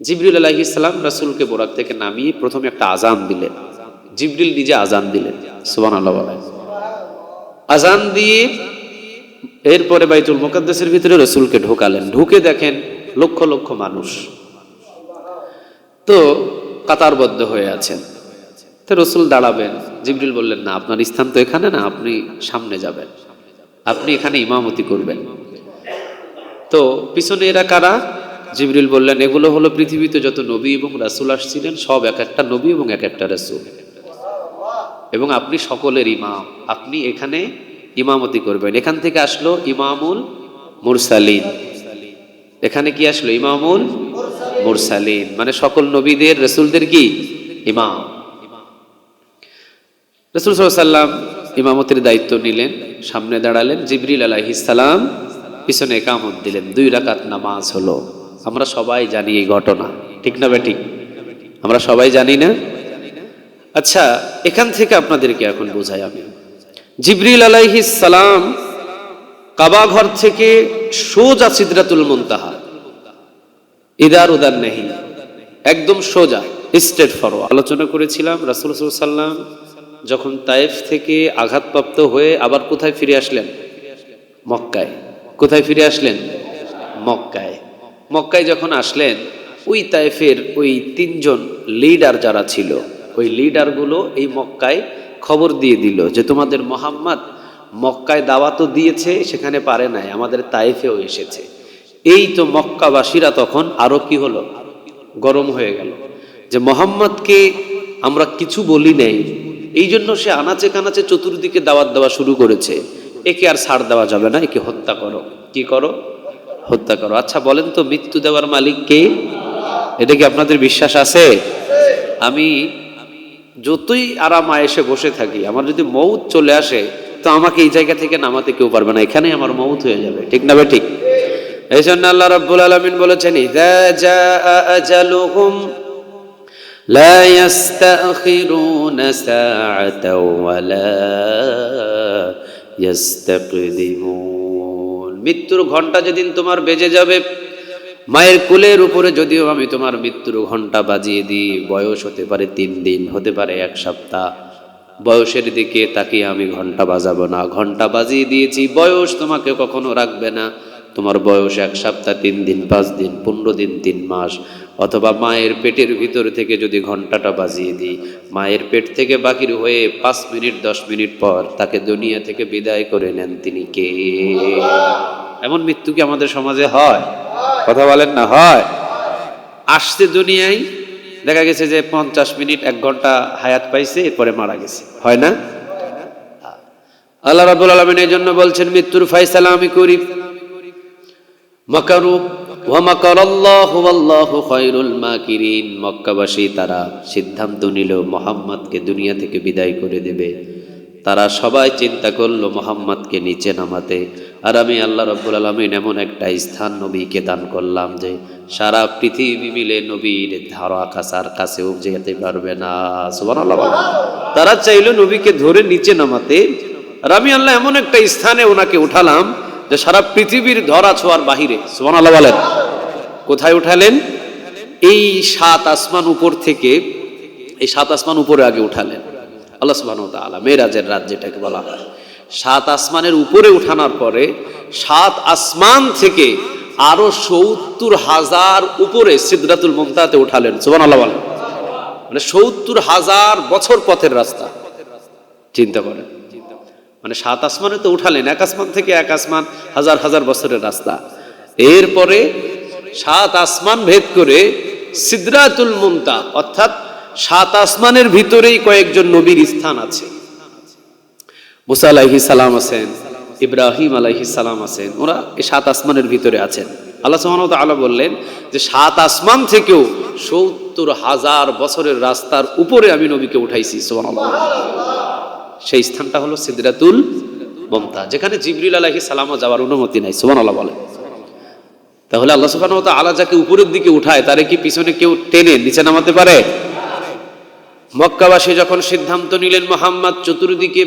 জিবরিল আলাইহিস সালাম রাসূলকে বোরাক থেকে নামিয়ে প্রথমে একটা আযান দিলেন। জিবরিল নিজে আযান দিলেন, সুবহানাল্লাহ বলেন। আযান দিয়ে এরপরে বাইতুল মুকাদ্দাসের ভিতরে রাসূলকে ঢোকালেন। ঢুকে দেখেন লক্ষ লক্ষ মানুষ তো কাতারবদ্ধ হয়ে আছেন। তো রাসূল দাঁড়াবেন, জিবরিল বললেন, না, আপনার স্থান তো এখানে না, আপনি সামনে যাবেন, আপনি এখানে ইমামতি করবেন। তো পিছনে এরা কারা? জিবরিল বললেন, এগুলো হলো পৃথিবীতে যত নবী এবং রাসূল আসছিলেন, সব এক একটা নবী এবং এক একটা রাসূল, এবং আপনি সকলের ইমাম, আপনি এখানে ইমামতি করবেন। এখান থেকে আসলো ইমামুল মুরসালিন। এখানে কি আসলো? ইমামুল মুরসালিন, মানে সকল নবীদের রাসূলদের কি ইমাম। রাসূল সাল্লাল্লাহু আলাইহি ওয়াসাল্লাম ইমামতির দায়িত্ব নিলেন, সামনে দাঁড়ালেন। জিবরিল আলাইহিস সালাম পিছনে ইকামত দিলেন। 2 রাকাত নামাজ হলো। আমরা সবাই জানি এই ঘটনা, ঠিক না বেঠিক? আমরা সবাই জানি না? আচ্ছা, এখান থেকে আপনাদেরকে এখন বোঝাই আমি। জিবরিল আলাইহিস সালাম কাবা ঘর থেকে সোজা সিদরাতুল মুনতাহা, ইদার উদার নেই, একদম সোজা, স্ট্রেট ফরওয়ার্ড। আলোচনা করেছিলাম রাসূল সাল্লাল্লাহু আলাইহি ওয়াসাল্লাম যখন তায়েফ থেকে আঘাতপ্রাপ্ত হয়ে আবার কোথায় ফিরে আসলেন? মক্কায়। কোথায় ফিরে আসলেন? মক্কায়। মক্কায় যখন আসলেন, ওই তায়েফের ওই 3 জন লিডার যারা ছিল, ওই লিডারগুলো এই মক্কায় খবর দিয়ে দিল যে তোমাদের মুহাম্মদ মক্কায় দাওয়াতও দিয়েছে, সেখানে পারে নাই, আমাদের তায়েফেও এসেছে। এই তো মক্কাবাসীরা তখন আরো কি হলো? গরম হয়ে গেল যে মুহাম্মদকে আমরা কিছু বলি নাই, এই জন্য সে আনাচে কানাচে চতুর্দিকে দাওয়াত দেওয়া শুরু করেছে। একে আর ছাড় দেওয়া যাবে না, একে হত্যা করো। কি করো? হত্যা করো। আচ্ছা বলেন তো, মৃত্যু দেওয়ার মালিক কে? এটা কি আপনাদের বিশ্বাস আছে? আমি যতই আরাম আয়েশে বসে থাকি, আমার যদি মউত চলে আসে, তো আমাকে এই জায়গা থেকে নামাতে কেউ পারবে না, এখানেই আমার মউত হয়ে যাবে, ঠিক না বে ঠিক? এই জন্য আল্লাহ রাব্বুল আলামিন বলেছেন, ইযা জাআ আজালুহুম লা ইস্তাখিরুনা সাআতাও ওয়া লা ইস্তাকদিমুন। মৃত্যুর ঘন্টা যেদিন তোমার বেজে যাবে, মায়ের কোলের উপরে যদিও আমি তোমার মৃত্যুর ঘন্টা বাজিয়ে দিই, বয়স হতে পারে 3 দিন, হতে পারে 1 সপ্তাহ, বয়সের দিকে তাকিয়ে আমি ঘন্টা বাজাবো না। ঘন্টা বাজিয়ে দিয়েছি, বয়স তোমাকে কখনো রাখবে না। তোমার বয়স 1 সপ্তাহ, 3 দিন, 5 দিন, 15 দিন, 3 মাস, অথবা মায়ের পেটের ভিতর থেকে যদি ঘন্টাটা বাজিয়ে দিই, মায়ের পেট থেকে বাকির হয়ে 5 মিনিট 10 মিনিট পর তাকে দুনিয়া থেকে বিদায় করে নেন, তিনি কে? এমন মৃত্যু কি আমাদের সমাজে হয়? কথা বলেন না, হয়? আসছে দুনিয়ায়, দেখা গেছে যে 50 মিনিট 1 ঘন্টা হায়াত পাইছে, এরপরে মারা গেছে, হয় না? আল্লাহ রাব্বুল আলামিন এই জন্য বলছেন, মৃত্যুর ফয়সালা আমি করি। মাকারু ওয়া মাকারাল্লাহু ওয়াল্লাহু খায়রুল মাকিরিন। মক্কাবাসী তারা সিদ্ধান্ত নিল মুহাম্মদকে দুনিয়া থেকে বিদায় করে দেবে। তারা সবাই চিন্তা করলো মুহাম্মদকে নিচে নামাতে। আর আমি আল্লাহ রাব্বুল আলামিন এমন একটা স্থান নবীকে দান করলাম যে সারা পৃথিবী মিলে নবীর ধারা কাছার কাছেও যেতে পারবে না। সুবহানাল্লাহ। তারা চাইলো নবীকে ধরে নিচে নামাতে, আর আমি আল্লাহ এমন একটা স্থানে ওনাকে উঠালাম যে সারা পৃথিবীর ধরা ছোঁয়ার বাহিরে। সুবহানাল্লাহ বলেন। কোথায় উঠালেন? এই 7 আসমান উপর থেকে, এই 7 আসমান উপরে আগে উঠালেন আল্লাহ সুবহানাহু ওয়া তাআলা। মেরাজের রাত যেটাকে বলা হয়, 7 আসমানের উপরে উঠানোর পরে 7 আসমান থেকে আরো 70,000 উপরে সিদরাতুল মুনতাহাতে উঠালেন। সুবহানাল্লাহ বলেন। মানে 70,000 বছর পথের রাস্তা, চিন্তা করেন। মানে 7 আসমানে তো উঠালেন, 1 আসমান থেকে 1 আসমান, হাজার হাজার বছরের রাস্তা। এরপরে 7 আসমান ভেদ করে সিদরাতুল মুনতাহা, অর্থাৎ 7 আসমানের ভিতরেই কয়েকজন নবীর স্থান আছে। মুসা আলাইহিস সালাম আছেন, ইব্রাহিম আলাইহিস সালাম আছেন, ওরা এই 7 আসমানের ভিতরে আছেন। আল্লাহ সুবহানাহু ওয়া তাআলা বললেন যে 7 আসমান থেকেও 70,000 বছরের রাস্তার উপরে আমি নবীকে উঠাইছি। সুবহানাল্লাহ। সেই স্থানটা হলো সিদরাতুল মুনতাহা, যেখানে জিবরিল আলাইহিস সালামও যাওয়ার অনুমতি নাই। সুবহানাল্লাহ বলেন। তাহলে আল্লাহ সুবহানাহু ওয়া তাআলা যাকে উপরের দিকে উঠায়, তারে কি পিছনে কেউ টেনে নিচে নামাতে পারে? মক্কাবাসী যখন সিদ্ধান্ত নিলেন মুহাম্মদ চতুর্দিকে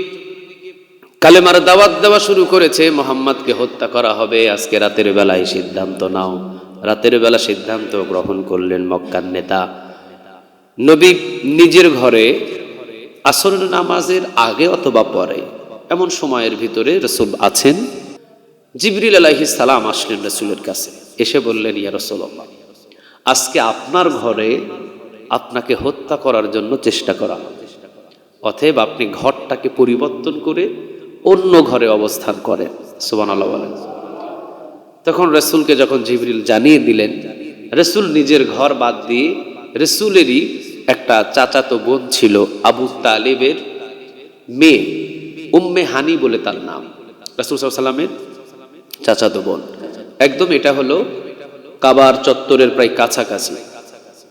কালেমার দাওয়াত দেওয়া শুরু করেছে, মুহাম্মদকে হত্যা করা হবে, আজকে রাতের বেলায় সিদ্ধান্ত নাও রাতের বেলা সিদ্ধান্ত গ্রহণ করলেন মক্কার নেতা। নবী নিজের ঘরে আসরের নামাজের আগে অথবা পরে এমন সময়ের ভিতরে রাসূল আছেন। জিবরিল আলাইহিস সালাম আসলেন রাসূলের কাছে, এসে বললেন, ইয়া রাসূলুল্লাহ, আজকে আপনার ঘরে আপনাকে হত্যা করার জন্য চেষ্টা করা হবে, অতএব আপনি ঘরটাকে পরিবর্তন করে অন্য ঘরে অবস্থান করেন। সুবহানাল্লাহ বলেন। তখন রাসূলকে যখন জিবরিল জানিয়ে দিলেন, রাসূল নিজের ঘর বাদ দিয়ে রাসূলেরই একটা চাচাতো বোন ছিল আবু তালেবের মেয়ে, উম্মে হানি বলে তার নাম, রাসূল সাল্লাল্লাহু আলাইহি ওয়াসাল্লামের চাচাতো বোন। একদম এটা হলো কাবার চত্বরের প্রায় কাছাকাছি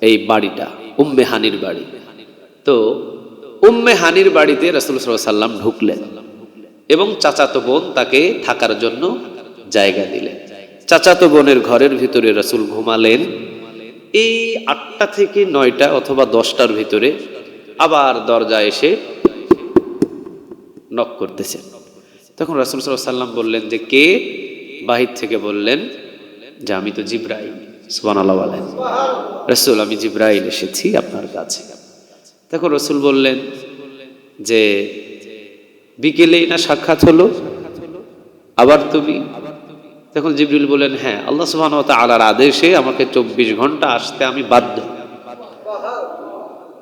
এই বাড়িটা, উম্মে হানির বাড়ি। তো উম্মে হানির বাড়িতে রাসূল সাল্লাল্লাহু আলাইহি ওয়াসাল্লাম ঢুকলেন এবং চাচাতো বোন তাকে থাকার জন্য জায়গা দিলেন। চাচাতো বোনের ঘরের ভিতরে রাসূল ঘুমালেন। এই 8টা থেকে 9টা অথবা 10টার ভিতরে আবার দরজা এসে নক করতেছে। তখন রাসূল সাল্লাল্লাহু আলাইহি ওয়াসাল্লাম বললেন যে কে? বাহির থেকে বললেন যে আমি তো জিবরাইল। সুবহানাল্লাহ বলেন। রাসূল, আমি জিবরাইল এসেছি আপনার কাছে। তখন রাসূল বললেন যে বিকেলেই না সাক্ষাৎ হলো, আবার তুমি? তখন জিবরিল বললেন, হ্যাঁ, আল্লাহ সুবহানাহু ওয়া তাআলার আদেশে আমাকে 24 ঘন্টা আসতে আমি বাধ্য।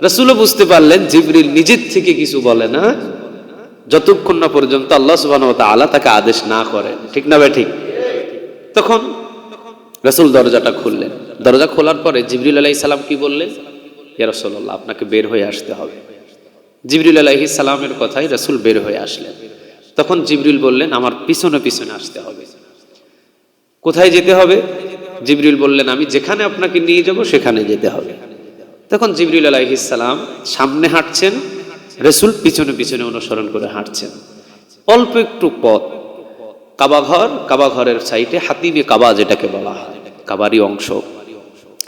রাসূলও বুঝতে পারলেন জিবরিল নিজের থেকে কিছু বলে না যতক্ষণ না পর্যন্ত আল্লাহ সুবহানাহু ওয়া তাআলা তাকে আদেশ না করেন। ঠিক না ভাই? ঠিক। তখন রাসূল দরজাটা খুললেন। দরজা খোলার পরে জিবরিল আলাইহিস সালাম কি বললেন? ইয়া রাসূলুল্লাহ, আপনাকে বের হয়ে আসতে হবে। জিবরিল আলাইহিস সালামের কথাই রাসূল বের হয়ে আসলেন। তখন জিবরিল বললেন, আমার পিছনে পিছনে আসতে হবে। কোথায় যেতে হবে? জিবরিল বললেন, আমি যেখানে আপনাকে নিয়ে যাব সেখানে যেতে হবে। তখন জিবরিল আলাইহিস সালাম সামনে হাঁটছেন, রাসূল পিছনে পিছনে অনুসরণ করে হাঁটছেন। অল্প একটু পথ, কাবা ঘরের সাইডে হাতিমে কাবা যেটাকে বলা হয়, কাবারই অংশ।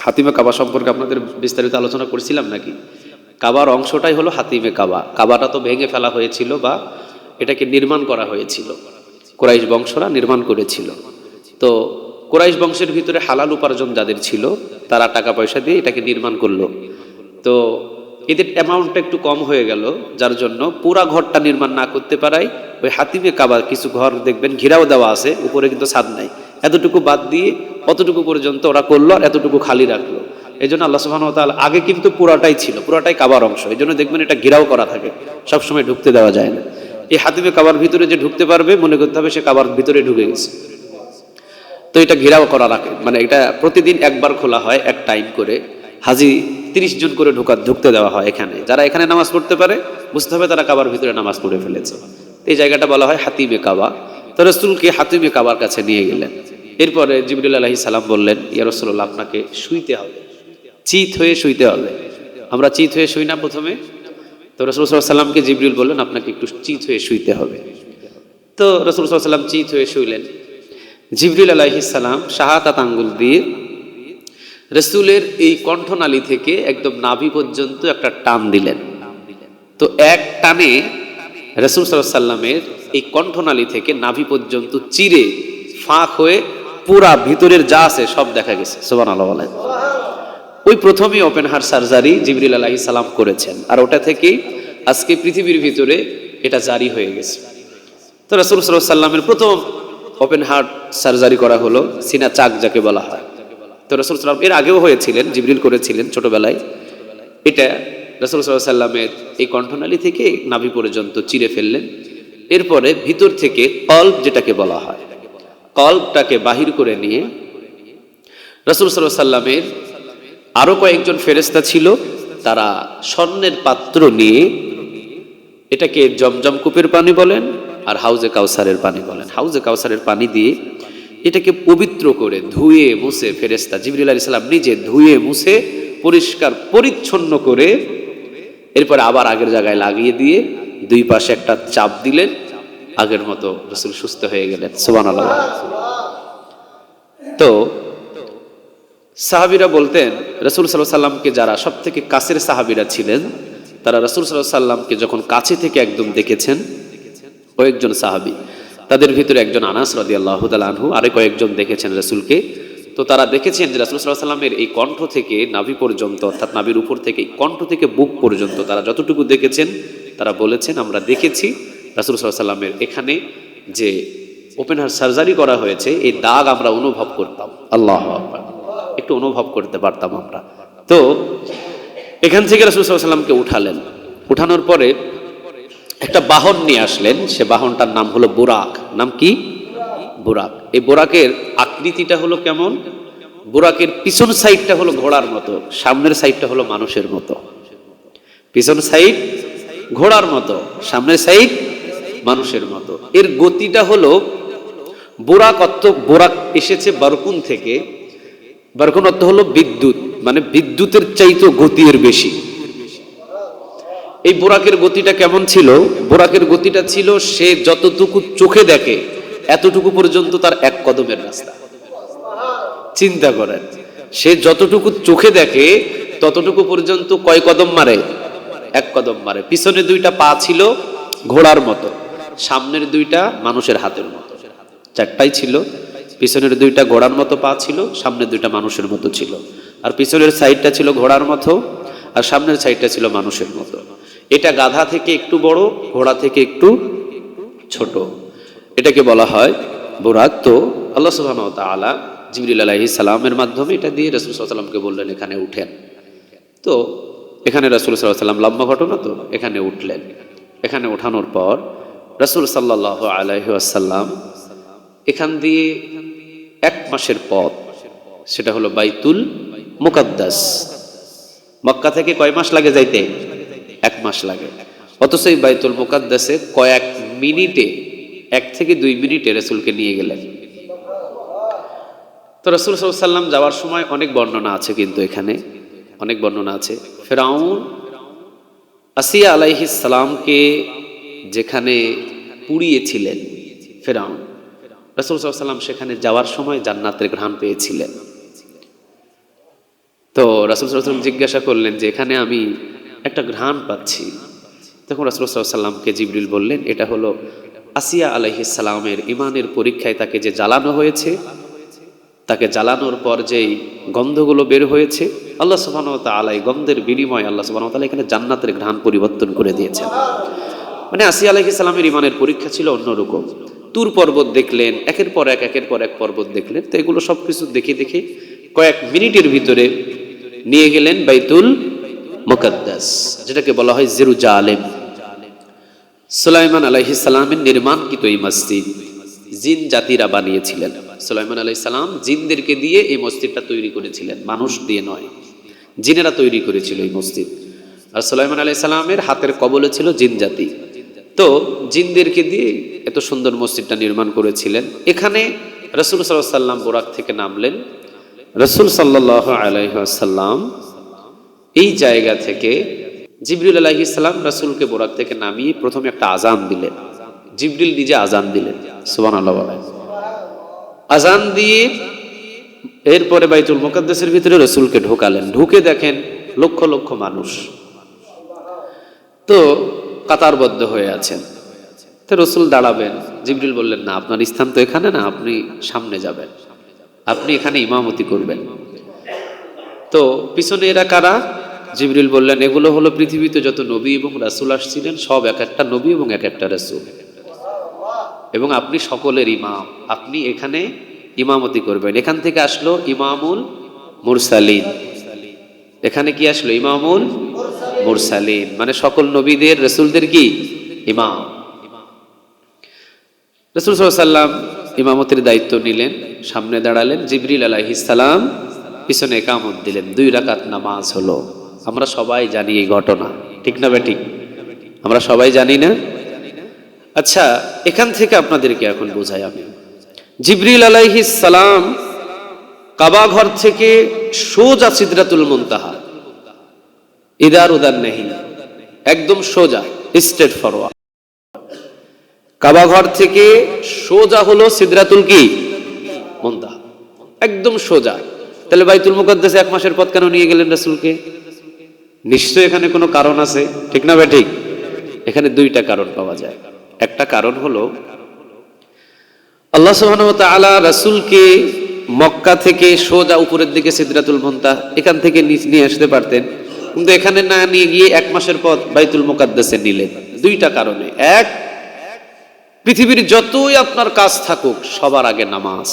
হাতিমে কাবা সম্পর্কে আপনাদের বিস্তারিত আলোচনা করছিলাম নাকি? কাবার অংশটাই হলো হাতিমে কাবা। কাবাটা তো ভেঙে ফেলা হয়েছিল বা এটাকে নির্মাণ করা হয়েছিল, কুরাইশ বংশরা নির্মাণ করেছিল। তো কুরাইশ বংশের ভিতরে হালাল উপার্জন যাদের ছিল তারা টাকা পয়সা দিয়ে এটাকে নির্মাণ করলো। তো এদের অ্যামাউন্টটা একটু কম হয়ে গেল, যার জন্য পুরা ঘরটা নির্মাণ না করতে পারায় ওই হাতিমে কাবা কিছু ঘর দেখবেন ঘিরাও দেওয়া আছে, উপরে কিন্তু ছাদ নাই, এতটুকু বাদ দিয়ে অতটুকু পর্যন্ত ওরা করলো আর এতটুকু খালি রাখলো। এই জন্য আল্লাহ সুবহানাহু ওয়া তাআলা, আগে কিন্তু পুরাটাই ছিল, পুরাটাই কাবার অংশ, এই জন্য দেখবেন এটা ঘিরাও করা থাকে, সবসময় ঢুকতে দেওয়া যায় না। এই হাতিমে কাবার ভিতরে যে ঢুকতে পারবে মনে করতে হবে সে কাবার ভিতরে ঢুকে গেছে। তো এটা ঘেরাও করা রাখে, মানে এটা প্রতিদিন একবার খোলা হয়, এক টাইম করে হাজি 30 জন করে ঢুকতে দেওয়া হয় এখানে। যারা এখানে নামাজ পড়তে পারে বুঝতে হবে তারা কাবার ভিতরে নামাজ পড়ে ফেলেছে। এই জায়গাটা বলা হয় হাতিমে কাবা। তো রাসূলকে হাতিমে কাবার কাছে নিয়ে গেলেন। এরপরে জিবরিল আলাইহিস সালাম বললেন, ইয়া রাসূলুল্লাহ, আপনাকে শুইতে হবে, চিত হয়ে শুইতে হবে। আমরা চিত হয়ে শুই না প্রথমে? তো রাসূল সাল্লাল্লাহু আলাইহি ওয়াসাল্লামকে জিবরিল বললেন, আপনাকে একটু চিত হয়ে শুইতে হবে। তো রাসূল সাল্লাল্লাহু আলাইহি ওয়াসাল্লাম চিত হয়ে শুইলেন। জিবরিল আলাইহিস সালাম শাহাদাত আঙ্গুল দিয়ে রাসূলের এই কণ্ঠনালী থেকে একদম নাভি পর্যন্ত একটা টান দিলেন। তো এক টানে রাসূল সাল্লাল্লাহু আলাইহি ওয়াসাল্লামের এই কণ্ঠনালী থেকে নাভি পর্যন্ত চিরে ফাঁক হয়ে পুরা ভিতরের যা আছে সব দেখা গেছে। সুবহানাল্লাহ বলেন। ওই প্রথমেই ওপেন হার্ট সার্জারি জিবরিল আলাইহিস সালাম করেছেন, আর ওটা থেকেই আজকে পৃথিবীর ভিতরে এটা জারি হয়ে গেছে। তো রাসূল সাল্লাল্লাহু আলাইহি ওয়াসাল্লামের প্রথম ওপেন হার্ট সার্জারি করা হলো সিনা চাক যাকে বলা হয়। তো রাসূল সাল্লাল্লাহু আলাইহি ওয়াসাল্লাম এর আগেও হয়েছিলেন, জিবরিল করেছিলেন ছোটবেলায়। এটা রাসূল সাল্লাল্লাহু আলাইহি ওয়াসাল্লামের এই কণ্ঠনালী থেকে নাভি পর্যন্ত চিরে ফেললেন। এরপরে ভিতর থেকে কলব যেটাকে বলা হয়, কলবটাকে বাহির করে নিয়ে রাসূল সাল্লাল্লাহু আলাইহি ওয়াসাল্লামের আরো কয়েকজন ফেরেশতা ছিল, তারা স্বর্ণের পাত্র নিয়ে, এটাকে জমজম কূপের পানি বলেন আর হাউজে কাউসারের পানি বলেন, হাউজে কাউসারের পানি দিয়ে এটাকে পবিত্র করে ধুয়ে মুছে, ফেরেশতা জিবরিল আলাইহিস সালাম নিজে ধুয়ে মুছে পরিষ্কার পরিচ্ছন্ন করে এরপরে আবার আগের জায়গায় লাগিয়ে দিয়ে দুই পাশে একটা চাপ দিলেন, আগের মতো রাসূল সুস্থ হয়ে গেলেন। সুবহানাল্লাহ। তো সাহাবীরা বলতেন রাসূল সাল্লাল্লাহু আলাইহি ওয়াসাল্লামকে, যারা সব থেকে কাছের সাহাবীরা ছিলেন তারা রাসূল সাল্লাল্লাহু আলাইহি ওয়াসাল্লামকে যখন কাছে থেকে একদম দেখেছেন, কয়েকজন সাহাবী, তাদের ভিতরে একজন আনাস রাদিয়াল্লাহু তাআলা আনহু, আরে কয়েকজন দেখেছেন রাসূলকে তো তারা দেখেছেন যে রাসূল সাল্লাল্লাহু আলাইহি ওয়াসাল্লামের এই কণ্ঠ থেকে নাভি পর্যন্ত, অর্থাৎ নাভির উপর থেকে কণ্ঠ থেকে বুক পর্যন্ত তারা যতটুকু দেখেছেন, তারা বলেছেন আমরা দেখেছি রাসূল সাল্লাল্লাহু আলাইহি ওয়াসাল্লামের এখানে যে ওপেন হার্ট সার্জারি করা হয়েছে, এই দাগ আমরা অনুভব করতাম। আল্লাহু আকবার, একটু অনুভব করতে পারতাম আমরা। তো এখান থেকে রাসূল সাল্লাল্লাহু আলাইহি ওয়াসাল্লামকে উঠালেন, উঠানোর পরে একটা বাহন নিয়ে আসলেন, সে বাহনটার নাম হলো বুরাক। নাম কি? বুরাক। এই বুরাকের আকৃতিটা হলো কেমন? বুরাকের পিছন সাইডটা হলো ঘোড়ার মতো, সামনের সাইডটা হলো মানুষের মতো। পিছন সাইড ঘোড়ার মতো, সামনের সাইড মানুষের মতো। এর গতিটা হলো বোরাক এসেছে বারকুন থেকে। বারকুন অর্থ হলো বিদ্যুৎ, মানে বিদ্যুতের চাইতে গতি এর বেশি। এই বোরাকের গতিটা কেমন ছিল? বোরাকের গতিটা ছিল সে যতটুকু চোখে দেখে এতটুকু পর্যন্ত তার এক কদমের রাস্তা। চিন্তা করেন, সে যতটুকু চোখে দেখে ততটুকু পর্যন্ত কয় কদম মারে? এক কদম মারে। পিছনে দুইটা পা ছিল ঘোড়ার মতো, সামনের দুইটা মানুষের হাতের মতো, চারটাই ছিল। পিছনের দুইটা ঘোড়ার মতো পা ছিল, সামনের দুইটা মানুষের মতো ছিল। আর পিছনের সাইডটা ছিল ঘোড়ার মতো, আর সামনের সাইডটা ছিল মানুষের মতো। এটা গাধা থেকে একটু বড়, ঘোড়া থেকে একটু ছোট। এটাকে বলা হয় বুরাক। তো আল্লাহ সুবহানাহু ওয়া তাআলা জিবরিল আলাইহিস সালামের মাধ্যমে এটা দিয়ে রাসূল সাল্লাল্লাহু আলাইহি ওয়াসাল্লামকে বললেন এখানে উঠেন। তো এখানে রাসূল সাল্লাল্লাহু আলাইহি ওয়াসাল্লাম, লম্বা ঘটনা তো, এখানে উঠলেন। এখানে ওঠানোর পর রাসূল সাল্লাল্লাহু আলাইহি ওয়াসাল্লাম এখান দিয়ে 1 মাসের পথ, সেটা হলো বাইতুল মুকাদ্দাস। মক্কা থেকে কয় মাস লাগে যাইতে? 1 মাস লাগে। অথচ এই বাইতুল মুকাদ্দাসে কয়েক মিনিটে, 1 থেকে 2 মিনিটে রাসূলকে নিয়ে গেলেন। তো রাসূল সাল্লাল্লাহু আলাইহি ওয়াসাল্লাম যাওয়ার সময় অনেক বর্ণনা আছে, কিন্তু এখানে অনেক বর্ণনা আছে। ফেরাউন আসিয়া আলাইহিস সালামকে যেখানে পুড়িয়েছিলেন ফেরাউন, রাসূল সাল্লাল্লাহু আলাইহি ওয়াসাল্লাম সেখানে যাওয়ার সময় জান্নাতের ঘ্রাণ পেয়েছিলেন। তো রাসূল সাল্লাল্লাহু আলাইহি ওয়াসাল্লাম জিজ্ঞাসা করলেন যে এখানে আমি একটা ঘ্রাণ পাচ্ছি। তখন রাসূল সাল্লাল্লাহু আলাইহি ওয়াসাল্লামকে জিবরিল বললেন এটা হলো আসিয়া আলাইহিস সালামের ঈমানের পরীক্ষায় তাকে যে জ্বালানো হয়েছে, তাকে জ্বালানোর পর যেই গন্ধগুলো বের হয়েছে, আল্লাহ সুবহানাহু ওয়া তাআলা এই গন্ধের বিনিময়ে আল্লাহ সুবহানাহু ওয়া তাআলা এখানে জান্নাতের ঘ্রাণ পরিবর্তন করে দিয়েছেন। মানে আসিয়া আলাইহিস সালামের ঈমানের পরীক্ষা ছিল অন্যরকম। তুর পর্বত দেখলেন, একের পর এক পর্বত দেখলেন। তো এগুলো সবকিছু দেখে দেখে কয়েক মিনিটের ভিতরে নিয়ে গেলেন বাইতুল মুকাদ্দাস, যেটাকে বলা হয় জেরুজালেম। সুলাইমান আলাইহিস সালামের নির্মাণকৃত এই মসজিদ জিন জাতিরা বানিয়েছিলেন। সুলাইমান আলাইহিস সালাম জিনদেরকে দিয়ে এই মসজিদটা তৈরি করেছিলেন, মানুষ দিয়ে নয়, জিনেরা তৈরি করেছিল এই মসজিদ। আর সুলাইমান আলাইহিস সালামের হাতের কবলে ছিল জিন জাতি। তো জিনদেরকে দিয়ে এত সুন্দর মসজিদটা নির্মাণ করেছিলেন। এখানে রাসূল সাল্লাল্লাহু আলাইহি ওয়াসাল্লাম বুরাক থেকে নামলেন। রাসূল সাল্লাল্লাহু আলাইহি ওয়াসাল্লাম এই জায়গা থেকে জিবরিল আলাইহিস সালাম রাসূলকে বুরাক থেকে নামিয়ে প্রথমে একটা আযান দিলেন। জিবরিল নিজে আযান দিলেন, সুবহানাল্লাহ বলেন। আযান দিয়ে এরপরে বাইতুল মুকাদ্দাসের ভিতরে রাসূলকে ঢোকালেন। ঢুকে দেখেন লক্ষ লক্ষ মানুষ তো কাতারবদ্ধ হয়ে আছেন। তো রাসূল দাঁড়াবেন, জিবরিল বললেন না, আপনার স্থান তো এখানে না, আপনি সামনে যাবেন, আপনি এখানে ইমামতি করবেন। তো পিছনে এরা কারা? জিবরিল বললেন এগুলো হলো পৃথিবীতে যত নবী এবং রাসূল আসছিলেন, সব এক একটা নবী এবং এক একটা রাসূল, এবং আপনি সকলের ইমাম, আপনি এখানে ইমামতি করবেন। এখান থেকে আসলো ইমামুল মুরসালিন। এখানে কি আসলো? ইমামুল মুরসালিন, মানে সকল নবীদের রাসূলদের কি ইমাম। রাসূল সাল্লাল্লাহু আলাইহি ওয়াসাল্লাম ইমামতির দায়িত্ব নিলেন, সামনে দাঁড়ালেন। জিবরিল আলাইহিস সালাম পিছনে ইকামত দিলেন। 2 রাকাত নামাজ হলো। আমরা সবাই জানি এই ঘটনা, ঠিক না বেঠিক? আমরা সবাই জানি না? আচ্ছা, এখান থেকে আপনাদেরকে এখন বোঝাই আমি। জিবরিল আলাইহিস সালাম কাবা ঘর থেকে সোজা সিদরাতুল মুনতাহা, ইদার উদার নেই, একদম সোজা, স্ট্রেট ফরওয়ার্ড। কাবা ঘর থেকে সোজা হলো সিদরাতুল কি মুনতাহা, একদম সোজা। তাহলে বাইতুল মুকাদ্দাসে 1 মাসের পথ কেন নিয়ে গেলেন রাসূলকে? নিশ্চয়ই এখানে কোনো কারণ আছে, ঠিক না ভাই? ঠিক। এখানে 2টা কারণ পাওয়া যায়। একটা কারণ হলো আল্লাহ সুবহানাহু ওয়া তাআলা রাসূলকে মক্কা থেকে সোজা উপরের দিকে সিদরাতুল মুনতাহা, এখান থেকে নিয়ে আসতে পারতেন, কিন্তু এখানে না নিয়ে গিয়ে 1 মাসের পথ বাইতুল মুকাদ্দাসে নিলেন। দুইটা কারণে। এক, পৃথিবীর যতই আপনার কাজ থাকুক সবার আগে নামাজ।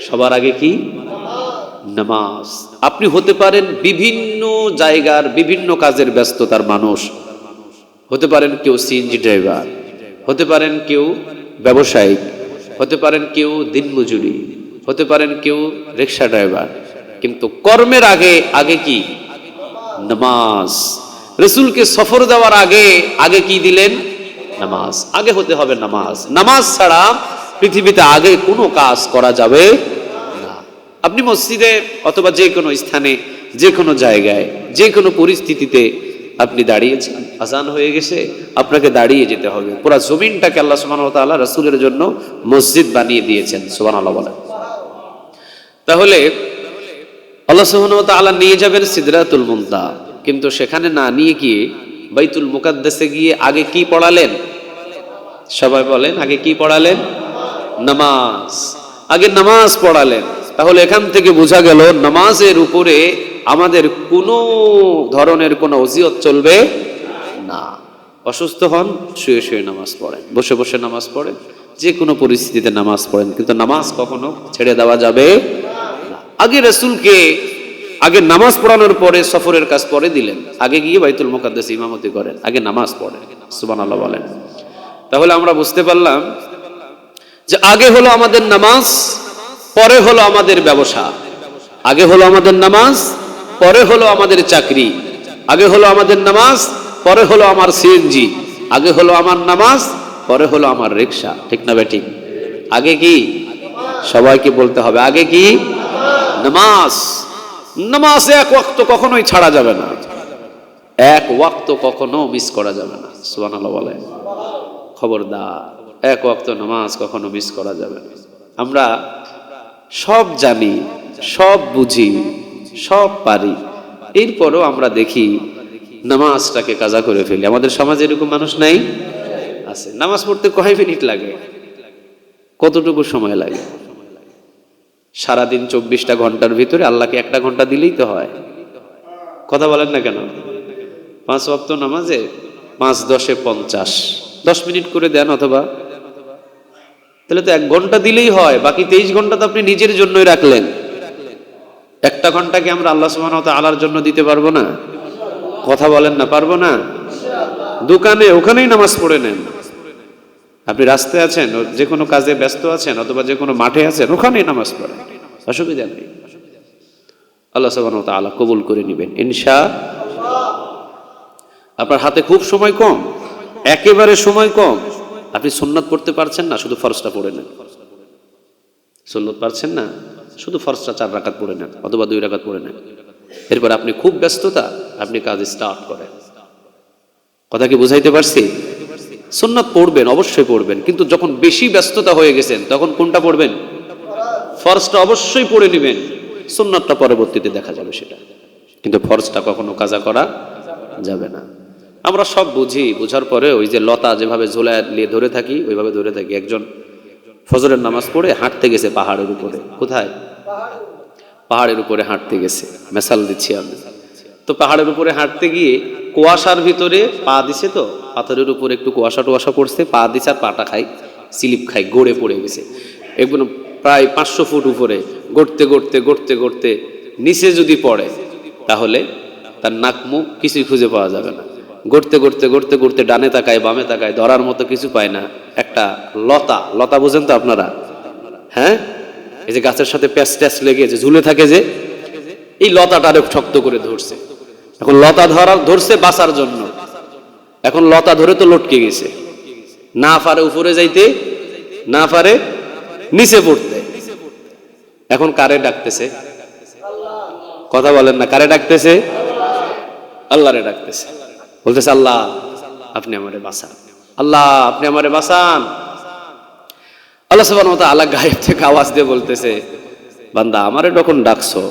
সবার আগে কি? নামাজ। আপনি হতে পারেন বিভিন্ন জায়গার বিভিন্ন কাজের ব্যস্ততার মানুষ, হতে পারেন কেউ সিএনজি ড্রাইভার, হতে পারেন কেউ ব্যবসায়ী, হতে পারেন কেউ দিনমজুরি, হতে পারেন কেউ রিক্সা ড্রাইভার, কিন্তু কর্মের আগে আগে কি? নামাজ। রাসূলকে সফর দেওয়ার আগে আগে কি দিলেন? নামাজ। আগে হতে হবে নামাজ। নামাজ ছাড়া পৃথিবীতে আগে কোনো কাজ করা যাবে না। আপনি মসজিদে অথবা যে কোনো স্থানে, যে কোনো জায়গায়, যে কোনো পরিস্থিতিতে আপনি দাঁড়িয়েছেন, আজান হয়ে গেছে, আপনাকে দাঁড়িয়ে যেতে হবে। পুরো জমিনটাকে আল্লাহ সুবহানাহু ওয়া তাআলা রাসূলের জন্য মসজিদ বানিয়ে দিয়েছেন। সুবহানাল্লাহ বলেন। তাহলে আল্লাহ সুবহানাহু ওয়া তাআলা নিয়ে যাবেন সিদরাতুল মুনতাহা, কিন্তু সেখানে না নিয়ে গিয়ে বাইতুল মুকাদ্দাসে গিয়ে আগে কি পড়ালেন? সবাই বলেন, আগে কি পড়ালেন? নামাজ। আগে নামাজ পড়ালেন। তাহলে এখান থেকে বোঝা গেল নামাজের উপরে আমাদের কোনো ধরনের কোনো ওসিয়ত চলবে না। অসুস্থ হন, শুয়ে শুয়ে নামাজ পড়েন, বসে বসে নামাজ পড়েন, যে কোনো পরিস্থিতিতে নামাজ পড়েন, কিন্তু নামাজ কখনো ছেড়ে দেওয়া যাবে না। আগে রাসূলকে আগে নামাজ পড়ানোর পরে সফরের কাজ পরে দিলেন, আগে গিয়ে বাইতুল মুকাদ্দাসে ইমামতি করেন, আগে নামাজ পড়েন। সুবহানাল্লাহ বলেন। তাহলে আমরা বুঝতে পারলাম যে আগে হলো আমাদের নামাজ, পরে হলো আমাদের ব্যবসা। আগে হলো আমাদের নামাজ, পরে হলো আমাদের চাকরি। আগে হলো আমাদের নামাজ, পরে হলো আমার সিএনজি। আগে হলো আমার নামাজ, পরে হলো আমার রিক্সা। ঠিক না বেঠিক? আগে কি? সবাইকে বলতে হবে, আগে কি? নামাজ। নামাজ এক ওয়াক্ত কখনোই ছাড়া যাবে না, এক ওয়াক্ত কখনো মিস করা যাবে না। সুবহানাল্লাহ বলে। খবরদার, এক ওয়াক্ত নামাজ কখনো মিস করা যাবে না। আমরা সব জানি, সব বুঝি, সব পারি, এরপরও আমরা দেখি নামাজটাকে কাজা করে ফেলি। আমাদের সমাজে এরকম মানুষ নাই? আছে। নামাজ পড়তে কয় মিনিট লাগে? কতটুকু সময় লাগে? সারাদিন 24টা ঘন্টার ভিতরে আল্লাহকে 1টা ঘন্টা দিলেই তো হয়। কথা বলেন না কেন? 5 ওয়াক্ত নামাজে 5 10 50, 10 মিনিট করে দেন, অথবা তাহলে তো 1 ঘন্টা দিলেই হয়। বাকি 23 ঘন্টা তো আপনি নিজের জন্যই রাখলেন। 1টা ঘন্টাকে আমরা আল্লাহ সুবহানাহু ওয়া তাআলার জন্য দিতে পারবো না? কথা বলেন না, পারবো না? দোকানে ওখানেই নামাজ পড়ে নেন। আপনি রাস্তায় আছেন, যে কোনো কাজে ব্যস্ত আছেন, অথবা যে কোনো মাঠে আছেন, ওখানেই নামাজ পড়েন, অসুবিধা নেই। আল্লাহ সুবহানাহু ওয়া তাআলা কবুল করে নেবেন ইনশাআল্লাহ। আপনার হাতে খুব সময় কম, একেবারে সময় কম। আপনি সুন্নাত পড়তে পারছেন না, শুধু ফরজটা পড়ে নেন। সুন্নাত পারছেন না, শুধু ফরজটা 4 রাকাত পড়ে নেন, অথবা 2 রাকাত পড়ে নেন। এরপর আপনি খুব ব্যস্ততা, আপনি কাজ স্টার্ট করেন। কথা কি বুঝাইতে পারছি? সুন্নাত পড়বেন, অবশ্যই পড়বেন, কিন্তু যখন বেশি ব্যস্ততা হয়ে গেছেন তখন কোনটা পড়বেন? ফরজটা অবশ্যই পড়ে নেবেন, সুন্নাতটা পরবর্তীতে দেখা যাবে সেটা, কিন্তু ফরজটা কখনো কাজা করা যাবে না। আমরা সব বুঝি, বুঝার পরে ওই যে লতা যেভাবে ঝোলায় নিয়ে ধরে থাকি, ওইভাবে ধরে থাকি। একজন ফজরের নামাজ পড়ে হাঁটতে গেছে পাহাড়ের উপরে। কোথায়? পাহাড়ের উপরে হাঁটতে গেছে, মেসাল দিচ্ছি আমি। তো পাহাড়ের উপরে হাঁটতে গিয়ে কুয়াশার ভিতরে পা দিছে, তো পাথরের উপরে একটু কুয়াশা টুয়াশা পড়ছে, পা দিছে আর পাটা খাই স্লিপ খাই, গড়ে পড়ে গেছে একদম প্রায় 500 ফুট উপরে। গড়তে গড়তে গড়তে গড়তে নিচে যদি পড়ে তাহলে তার নাক মুখ কিছুই খুঁজে পাওয়া যাবে না। গড়তে গড়তে গড়তে গড়তে ডানে তাকায় বামে তাকায়, ধরার মতো কিছু পায় না। একটা লতা, লতা বোঝেন তো আপনারা? হ্যাঁ, এই যে গাছের সাথে প্যাচ ট্যাচ লেগে যে ঝুলে থাকে, যে এই লতাটারে শক্ত করে ধরছে। এখন লতা ধরছে বাঁচার জন্য, এখন লতা ধরে তো লটকে গেছে, না পারে উপরে যাইতে, না পারে নিচে পড়তে। এখন কারে ডাকতেছে? কথা বলেন না, কারে ডাকতেছে? আল্লাহরে ডাকতেছে, বলতেছে আল্লাহ আপনি আমারে বাঁচান, আল্লাহ আপনি আমারে বাঁচান। আল্লাহ সুবহানাহু ওয়া তাআলা গায়েব থেকে আওয়াজ দিয়ে বলতেছে, বান্দা আমারে যখন ডাকছো,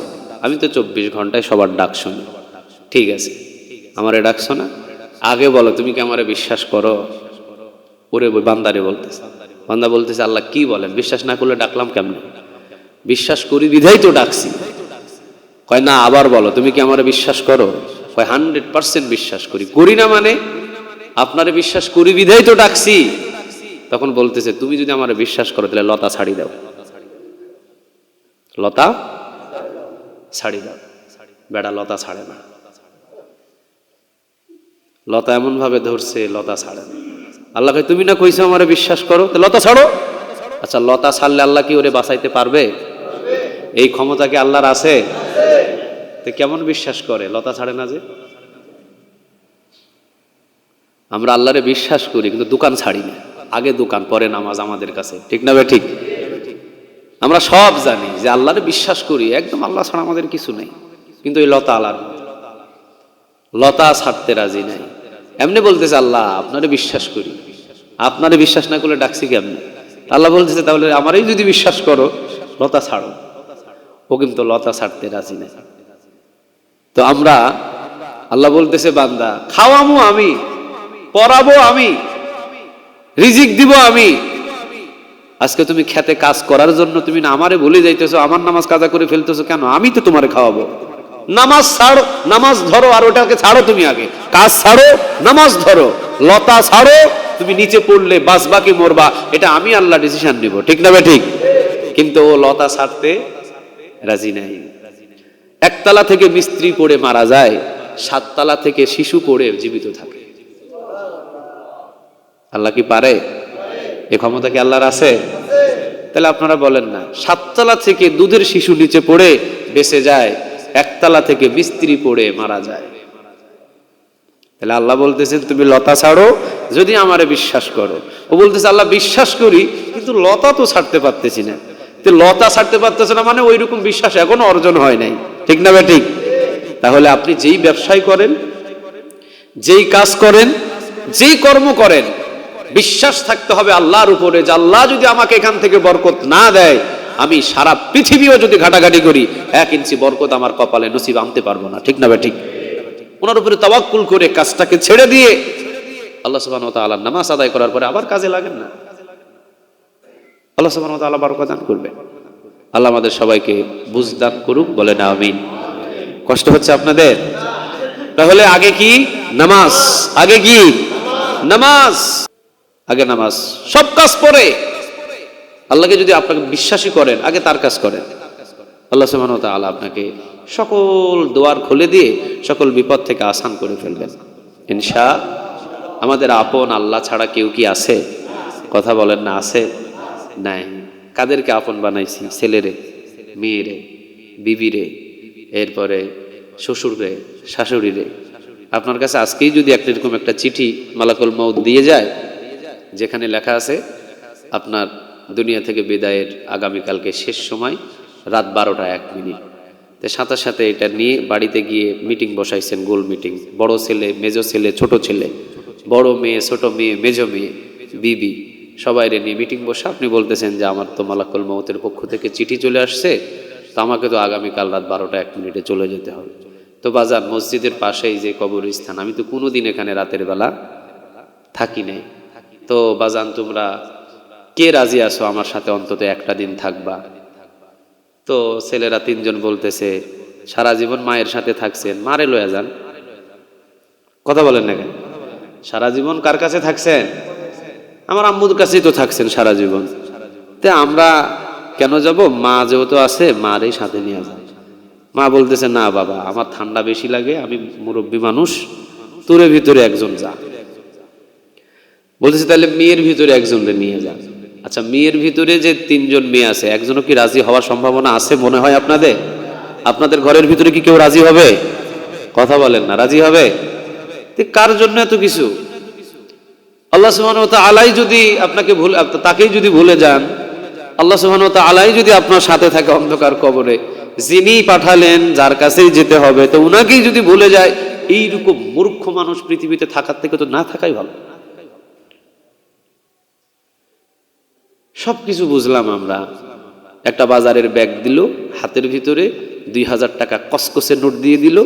আমি তো 24 ঘন্টায় সবার ডাক শুনি, ঠিক আছে, আমারে ডাকছো না, আগে বলো তুমি কি আমারে বিশ্বাস করো? ওরে বান্দারে বলতেছে, বান্দা বলতেছে, আল্লাহ কি বলেন, বিশ্বাস না করলে ডাকলাম কেমনে? বিশ্বাস করি বিধাই তো ডাকছি। কয় না, আবার বলো, তুমি কি আমারে বিশ্বাস করো? কয় 100% বিশ্বাস করি। করি না মানে? আপনারে বিশ্বাস করি বিধাই তো ডাকছি। তখন বলতেছে, তুমি যদি আমারে বিশ্বাস করো তাহলে লতা ছাড়ি দাও, লতা ছাড়ি দাও। বেড়া লতা ছাড়ে না, লতা এমন ভাবে ধরছে লতা ছাড়ে না। আল্লাহ কয়, তুমি না কইছো আমারে বিশ্বাস করো, তো লতা ছাড়ো। আচ্ছা, লতা ছাড়লে আল্লাহ কি ওরে বাঁচাইতে পারবে? এই ক্ষমতা কি আল্লাহর আছে? তো কেমন বিশ্বাস করে, লতা ছাড়ে না যে? আমরা আল্লাহরে বিশ্বাস করি কিন্তু দোকান ছাড়ি না। আগে দোকান পরে নামাজ আমাদের কাছে, ঠিক না? ঠিক। আমরা সব জানি যে আল্লাহরে বিশ্বাস করি, একদম আল্লাহ ছাড়া আমাদের কিছু নেই, কিন্তু এই লতা আল্লাহর, লতা ছাড়তে রাজি নাই। এমনি বলতেছে, আল্লাহ আপনারে বিশ্বাস করি, আপনারে বিশ্বাস না করলে ডাকছি কেমনে? আল্লাহ বলতেছে, তাহলে আমারই যদি বিশ্বাস করো লতা ছাড়ো। ও কিন্তু লতা ছাড়তে রাজি নাই। তো আমরা, আল্লাহ বলতেছে, বান্দা খাওয়ামো আমি, পড়াবো আমি, রিজিক দিব আমি। আজকে তুমি খেতে কাজ করার জন্য তুমি না আমারে ভুলে যাইতেছো, আমার নামাজ কাজা করে ফেলতেছো কেন? আমি তো তোমারে খাওয়াবো। নামাজ ছাড়ো, নামাজ ধরো, আর ওটাকে ছাড়ো। তুমি আগে কাজ ছাড়ো, নামাজ ধরো, লতা ছাড়ো। তুমি নিচে পড়লে বাঁচবা কি মরবা এটা আমি আল্লাহ ডিসিশন নিব, ঠিক না? ঠিক। কিন্তু ও লতা ছাড়তে রাজি নাই। একতলা থেকে মিস্ত্রি পড়ে মারা যায়, 7 তলা থেকে শিশু পড়ে জীবিত থাকে। আল্লাহ কি পারে? এ ক্ষমতা কি আল্লাহর আছে? তাহলে আপনারা বলেন না, 7 তলা থেকে দুধের শিশু নিচে পড়ে বেঁচে যায়, 1 তলা থেকে মিস্ত্রি পড়ে মারা যায়। তাহলে আল্লাহ বলতেছেন, তুমি লতা ছাড়ো যদি আমারে বিশ্বাস করো। ও বলতেছে, আল্লাহ বিশ্বাস করি কিন্তু লতা তো ছাড়তে পারতেছি না। তো লতা ছাড়তে পারতেছে না মানে ওই রকম বিশ্বাস এখনো অর্জন হয় নাই, ঠিক না? ঠিক। তাহলে আপনি যেই ব্যবসায় করেন, যেই কাজ করেন, যেই কর্ম করেন, বিশ্বাস থাকতে হবে আল্লাহর উপরে যে আল্লাহ যদি আমাকে এখান থেকে বরকত না দেয়, আমি সারা পৃথিবীও যদি ঘাটাঘাটি করি 1 ইঞ্চি বরকত আমার কপালে নসিব আনতে পারবো না, ঠিক না? ঠিক। ওনার উপরে তাওয়াক্কুল করে কাজটাকে ছেড়ে দিয়ে আল্লাহ সুবহানাহু ওয়া তাআলার নামাজ আদায় করার পরে আবার কাজে লাগেন না, আল্লাহ সুবহানাহু ওয়া তাআলা বরকত দান করবে। আল্লাহ আমাদের সবাইকে বুঝদান করুক, বলেন আমিন। কষ্ট হচ্ছে আপনাদের? তাহলে আগে কি? নামাজ। আগে কি? নামাজ। আগে নামাজ, সব কাজ পরে। আল্লাহকে যদি আপনাকে বিশ্বাসী করেন, আগে তার কাজ করেন। আল্লাহ সুবহানাহু ওয়া তাআলা আপনাকে সকল দুয়ার খুলে দিয়ে সকল বিপদ থেকে আসান করে ফেলবেন ইনশাআল্লাহ। আমাদের আপন আল্লাহ ছাড়া কেউ কি আছে? কথা বলেন না, আছে? নাই। কাদেরকে আপন বানাইছি? ছেলেরে, মেয়েরে, বিবিরে, এরপরে শ্বশুররে, শাশুড়িরে। আপনার কাছে আজকেই যদি এরকম একটা চিঠি মালাকুল মউত দিয়ে যায়, যেখানে লেখা আছে আপনার দুনিয়া থেকে বিদায়ের আগামীকালকে শেষ সময়, রাত 12টা 1 মিনিট, তো সাথে সাথে এটা নিয়ে বাড়িতে গিয়ে মিটিং বসাইছেন, গোল মিটিং। বড় ছেলে, মেজো ছেলে, ছোট ছেলে, বড় মেয়ে, ছোট মেয়ে, মেজো মেয়ে, বিবি, সবাইরে নিয়ে মিটিং বসে আপনি বলতেছেন যে আমার তো মালাকুল মউতের পক্ষ থেকে চিঠি চলে আসছে, তো আমাকে তো আগামীকাল রাত 12টা 1 মিনিটে চলে যেতে হবে। তো বাজার মসজিদের পাশেই যে কবরস্থান, আমি তো কোনোদিন এখানে রাতের বেলা থাকি নাই। তো বাজান তোমরা কে রাজি আছো আমার সাথে অন্তত একটা দিন থাকবা? তো ছেলেরা 3 জন বলতেছে, সারা জীবন মায়ের সাথে থাকছেন, মারে লয়ে যান। কথা বলেন না কেন? সারা জীবন কার কাছে থাকছেন? আমার আম্মুর কাছেই তো থাকছেন সারা জীবন। তে আমরা কেন যাব? মা যেহেতু আছে, মারই সাথে নিয়ে যান। মা বলতেছে, না বাবা, আমার ঠান্ডা বেশি লাগে, আমি মুরব্বী মানুষ, তোরে ভিতরে একজন যা। বলতেছে, তাহলে মেয়ের ভিতরে একজনকে নিয়ে যান। আচ্ছা, মেয়ের ভিতরে যে 3 জন মেয়ে আছে, একজনও কি রাজি হওয়ার সম্ভাবনা আছে মনে হয় আপনাদের? আপনাদের ঘরের ভিতরে কি কেউ রাজি হবে? কথা বলেন না, রাজি হবে? কার জন্য এত কিছু? আল্লাহ সুবহানাহু ওয়া তাআলা যদি আপনাকে তাকেই যদি ভুলে যান, আল্লাহ সুবহানাহু ওয়া তাআলা যদি আপনার সাথে থাকে অন্ধকার কবরে, যিনি পাঠালেন, যার কাছেই যেতে হবে, তো উনাকেই যদি ভুলে যায়, এইরকম মূর্খ মানুষ পৃথিবীতে থাকার থেকে তো না থাকাই ভালো। সবকিছু বুঝলাম আমরা। একটা বাজারের ব্যাগ দিল, হাতের ভিতরে 2000 টাকা কসকসে নোট দিয়ে দিল,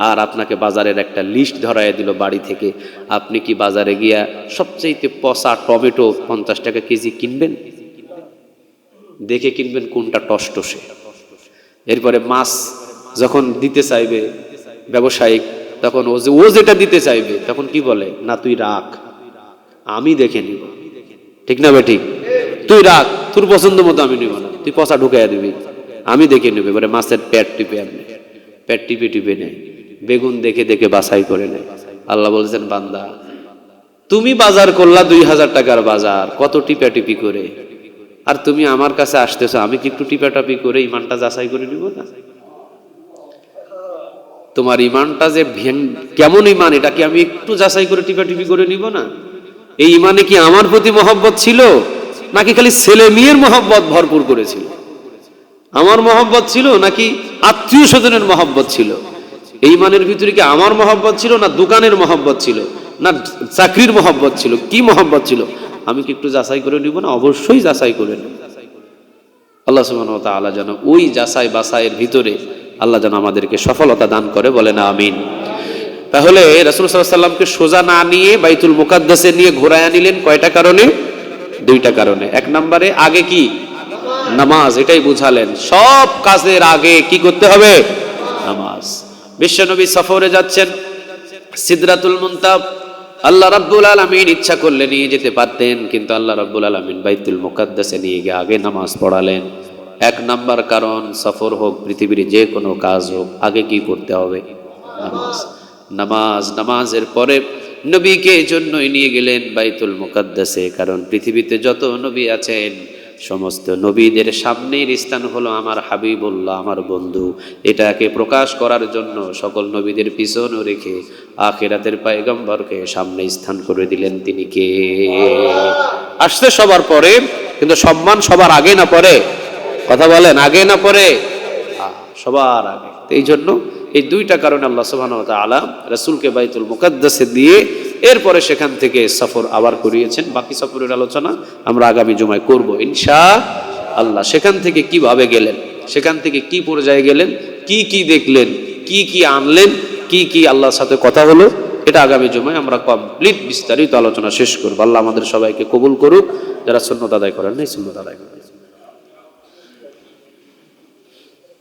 আর আপনাকে বাজারের একটা লিস্ট ধরায় দিল বাড়ি থেকে, আপনি কি বাজারে গিয়া সবচেয়ে পচা টমেটো 50 টাকা কেজি কিনবেন? দেখে কিনবেন কোনটা টসটসে। এরপরে মাছ যখন দিতে চাইবে ব্যবসায়িক, তখন ও যেটা দিতে চাইবে তখন কি বলে, না তুই রাখ, আমি দেখে নিব। ঠিক না ভাই? ঠিক, তুই রাখ, তোর পছন্দ মতো আমি নিব না, তুই পচা ঢুকাইয়া দিবি, আমি দেখে নেব। এবারে মাছের পেট টিপে আপনি পেট টিপে টিপে নেয়, বেগুন দেখে দেখে বাছাই করে নেয়। আল্লাহ বলছেন, বান্দা তুমি বাজার করলা 2000 টাকার বাজার, কত টিপাটিপি করে, আর তুমি আমার কাছে আসতেছো, আমি কি একটু টিপাটাপি করে ইমানটা যাচাই করে নিব না? তোমার ইমানটা যে কেমন ইমান, এটা কি আমি একটু যাচাই করে টিপাটিপি করে নিব না? এই ইমানে কি আমার প্রতি মহব্বত ছিল, নাকি খালি ছেলে মেয়ের মহব্বত ভরপুর করেছিল? আমার মহব্বত ছিল নাকি আত্মীয় স্বজনের মহব্বত ছিল? এই ইমানের ভিতরে কি আমার মহব্বত ছিল, না দোকানের মহব্বত ছিল, না চাকরির মহব্বত ছিল? কি মহব্বত ছিল? আমি কি একটু যাচাই করে নিব না? অবশ্যই যাচাই করে নেব। আল্লাহ সুবহানাহু ওয়া তাআলা যেন ওই যাচাই বাছাইয়ের ভিতরে আল্লাহ যেন আমাদেরকে সফলতা দান করে, বলেন আমিন। তাহলে রাসূল সাল্লাল্লাহু আলাইহি ওয়াসাল্লামকে সোজা না নিয়ে বাইতুল মুকাদ্দাসে নিয়ে ঘোরায়া নিলেন কয়টা কারণে? দুইটা কারণে। এক নম্বরে আগে কি? নামাজ, এটাই বুঝালেন। সব কাজের আগে কি করতে হবে? নামাজ। বিশ্বনবী সফরে যাচ্ছেন, সিদরাতুল মুনতাহা আল্লাহ রাব্বুল আলামিন ইচ্ছা করলে নিয়ে যেতে পারতেন, কিন্তু আল্লাহ রাব্বুল আলামিন বাইতুল মুকাদ্দাসে নিয়ে গিয়ে আগে নামাজ পড়ালেন। এক নাম্বার কারণ, সফর হোক পৃথিবীর যে কোনো কাজ হোক, আগে কি করতে হবে? নামাজ। নামাজ, নামাজের পরে নবীকে জন্যই নিয়ে গেলেন বাইতুল মুকাদ্দাসে, কারণ পৃথিবীতে যত নবী আছেন সমস্ত নবীদের সামনের স্থান হলো আমার হাবিবুল্লাহ, আমার বন্ধু। এটাকে প্রকাশ করার জন্য সকল নবীদের পিছনে রেখে আখিরাতের পয়গম্বরকে সামনে স্থান করে দিলেন। তিনি কে? আসছে সবার পরে, কিন্তু সম্মান সবার আগে না পরে? কথা বলেন, আগে না পরে? সবার আগে। এই জন্য এই দুইটা কারণে আল্লাহ সুবহানাহু ওয়া তাআলা রাসূলকে বাইতুল মুকাদ্দাসে দিয়ে এরপরে সেখান থেকে সফর আবার করিয়েছেন। বাকি সফরের আলোচনা আমরা আগামী জুমায় করব ইনশাআল্লাহ। সেখান থেকে কিভাবে গেলেন, সেখান থেকে কি পর্যায়ে গেলেন, কি কি দেখলেন, কি কি আনলেন, কি কি আল্লাহর সাথে কথা হলো, এটা আগামী জুমায় আমরা কমপ্লিট বিস্তারিত আলোচনা শেষ করব। আল্লাহ আমাদের সবাইকে কবুল করুক, যারা সুন্নাত আদায় করেন না সুন্নাত আদায় করেন।